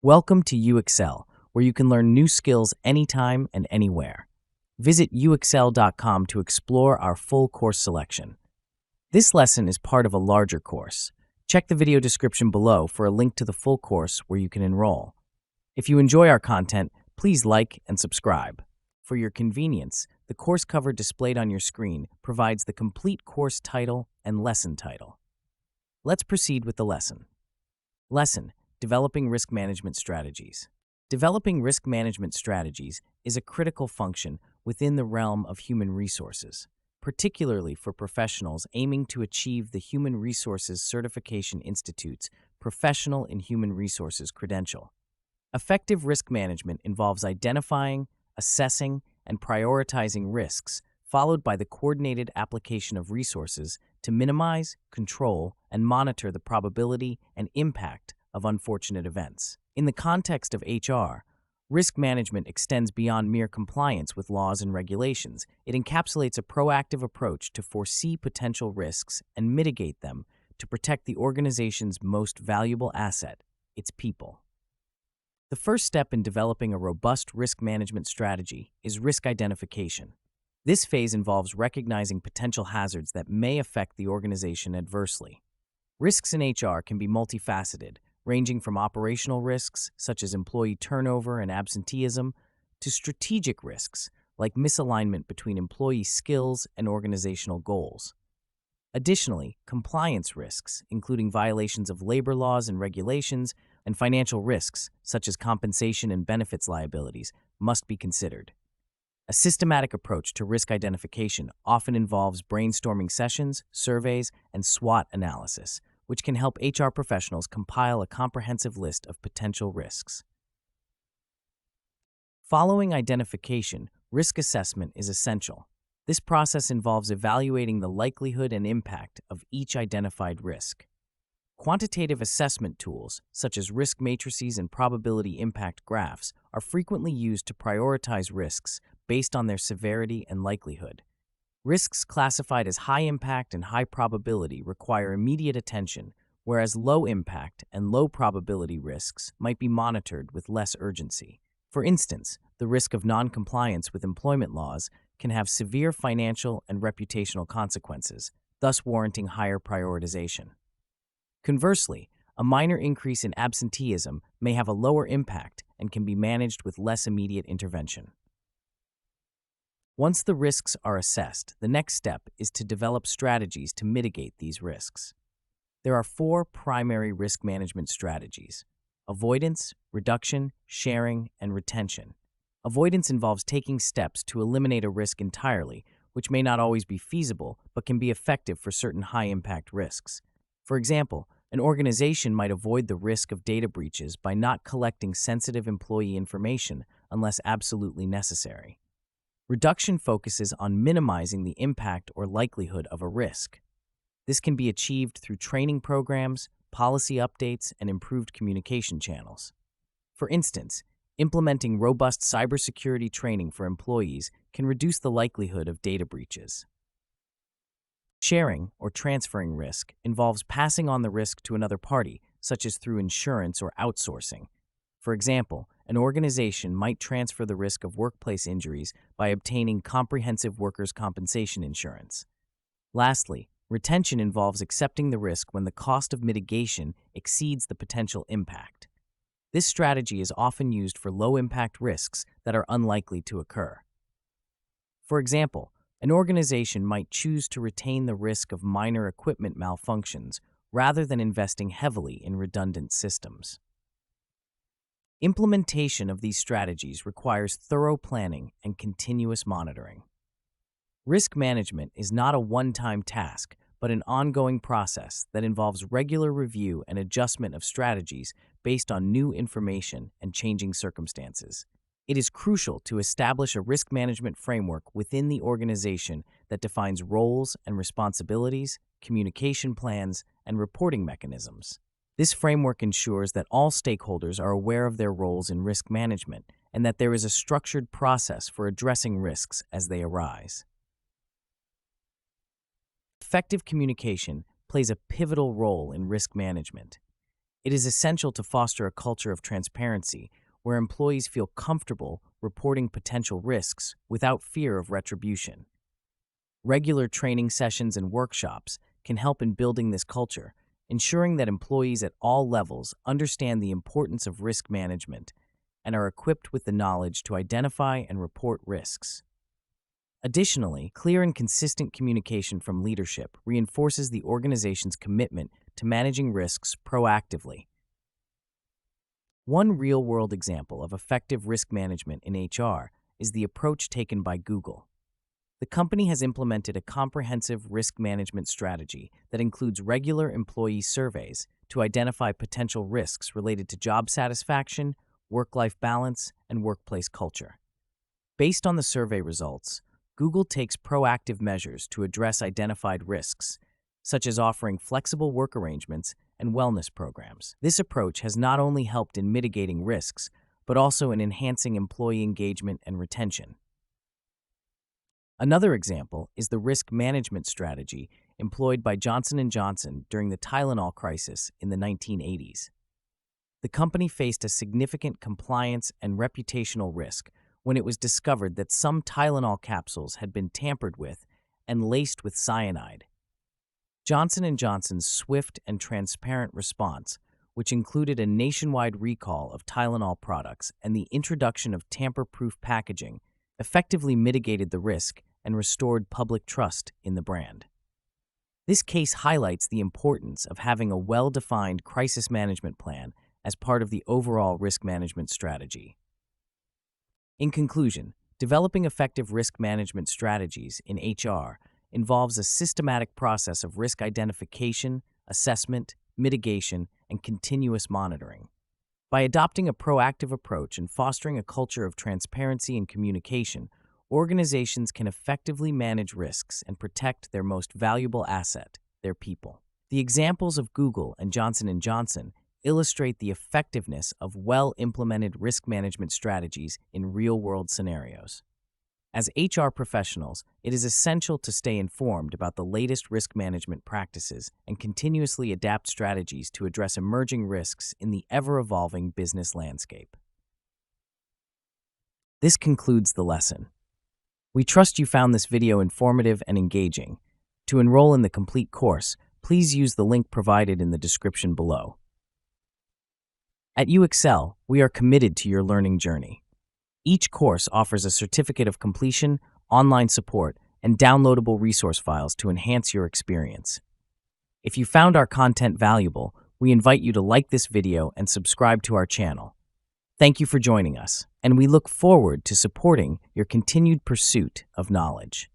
Welcome to UXL, where you can learn new skills anytime and anywhere. Visit uxl.com to explore our full course selection. This lesson is part of a larger course. Check the video description below for a link to the full course where you can enroll. If you enjoy our content, please like and subscribe. For your convenience, the course cover displayed on your screen provides the complete course title and lesson title. Let's proceed with the lesson. Lesson: Developing Risk Management Strategies. Developing risk management strategies is a critical function within the realm of human resources, particularly for professionals aiming to achieve the Human Resources Certification Institute's Professional in Human Resources credential. Effective risk management involves identifying, assessing, and prioritizing risks, followed by the coordinated application of resources to minimize, control, and monitor the probability and impact of unfortunate events. In the context of HR, risk management extends beyond mere compliance with laws and regulations. It encapsulates a proactive approach to foresee potential risks and mitigate them to protect the organization's most valuable asset, its people. The first step in developing a robust risk management strategy is risk identification. This phase involves recognizing potential hazards that may affect the organization adversely. Risks in HR can be multifaceted, ranging from operational risks, such as employee turnover and absenteeism, to strategic risks, like misalignment between employee skills and organizational goals. Additionally, compliance risks, including violations of labor laws and regulations, and financial risks, such as compensation and benefits liabilities, must be considered. A systematic approach to risk identification often involves brainstorming sessions, surveys, and SWOT analysis, which can help HR professionals compile a comprehensive list of potential risks. Following identification, risk assessment is essential. This process involves evaluating the likelihood and impact of each identified risk. Quantitative assessment tools, such as risk matrices and probability impact graphs, are frequently used to prioritize risks based on their severity and likelihood. Risks classified as high impact and high probability require immediate attention, whereas low impact and low probability risks might be monitored with less urgency. For instance, the risk of non-compliance with employment laws can have severe financial and reputational consequences, thus warranting higher prioritization. Conversely, a minor increase in absenteeism may have a lower impact and can be managed with less immediate intervention. Once the risks are assessed, the next step is to develop strategies to mitigate these risks. There are 4 primary risk management strategies: avoidance, reduction, sharing, and retention. Avoidance involves taking steps to eliminate a risk entirely, which may not always be feasible but can be effective for certain high-impact risks. For example, an organization might avoid the risk of data breaches by not collecting sensitive employee information unless absolutely necessary. Reduction focuses on minimizing the impact or likelihood of a risk. This can be achieved through training programs, policy updates, and improved communication channels. For instance, implementing robust cybersecurity training for employees can reduce the likelihood of data breaches. Sharing, or transferring risk, involves passing on the risk to another party, such as through insurance or outsourcing. For example, an organization might transfer the risk of workplace injuries by obtaining comprehensive workers' compensation insurance. Lastly, retention involves accepting the risk when the cost of mitigation exceeds the potential impact. This strategy is often used for low-impact risks that are unlikely to occur. For example, an organization might choose to retain the risk of minor equipment malfunctions rather than investing heavily in redundant systems. Implementation of these strategies requires thorough planning and continuous monitoring. Risk management is not a one-time task, but an ongoing process that involves regular review and adjustment of strategies based on new information and changing circumstances. It is crucial to establish a risk management framework within the organization that defines roles and responsibilities, communication plans, and reporting mechanisms. This framework ensures that all stakeholders are aware of their roles in risk management and that there is a structured process for addressing risks as they arise. Effective communication plays a pivotal role in risk management. It is essential to foster a culture of transparency where employees feel comfortable reporting potential risks without fear of retribution. Regular training sessions and workshops can help in building this culture, ensuring that employees at all levels understand the importance of risk management and are equipped with the knowledge to identify and report risks. Additionally, clear and consistent communication from leadership reinforces the organization's commitment to managing risks proactively. One real-world example of effective risk management in HR is the approach taken by Google. The company has implemented a comprehensive risk management strategy that includes regular employee surveys to identify potential risks related to job satisfaction, work-life balance, and workplace culture. Based on the survey results, Google takes proactive measures to address identified risks, such as offering flexible work arrangements and wellness programs. This approach has not only helped in mitigating risks, but also in enhancing employee engagement and retention. Another example is the risk management strategy employed by Johnson & Johnson during the Tylenol crisis in the 1980s. The company faced a significant compliance and reputational risk when it was discovered that some Tylenol capsules had been tampered with and laced with cyanide. Johnson & Johnson's swift and transparent response, which included a nationwide recall of Tylenol products and the introduction of tamper-proof packaging, effectively mitigated the risk and restored public trust in the brand. This case highlights the importance of having a well-defined crisis management plan as part of the overall risk management strategy. In conclusion, developing effective risk management strategies in HR involves a systematic process of risk identification, assessment, mitigation, and continuous monitoring. By adopting a proactive approach and fostering a culture of transparency and communication, organizations can effectively manage risks and protect their most valuable asset, their people. The examples of Google and Johnson & Johnson illustrate the effectiveness of well-implemented risk management strategies in real-world scenarios. As HR professionals, it is essential to stay informed about the latest risk management practices and continuously adapt strategies to address emerging risks in the ever-evolving business landscape. This concludes the lesson. We trust you found this video informative and engaging. To enroll in the complete course, please use the link provided in the description below. At UExcel, we are committed to your learning journey. Each course offers a certificate of completion, online support, and downloadable resource files to enhance your experience. If you found our content valuable, we invite you to like this video and subscribe to our channel. Thank you for joining us, and we look forward to supporting your continued pursuit of knowledge.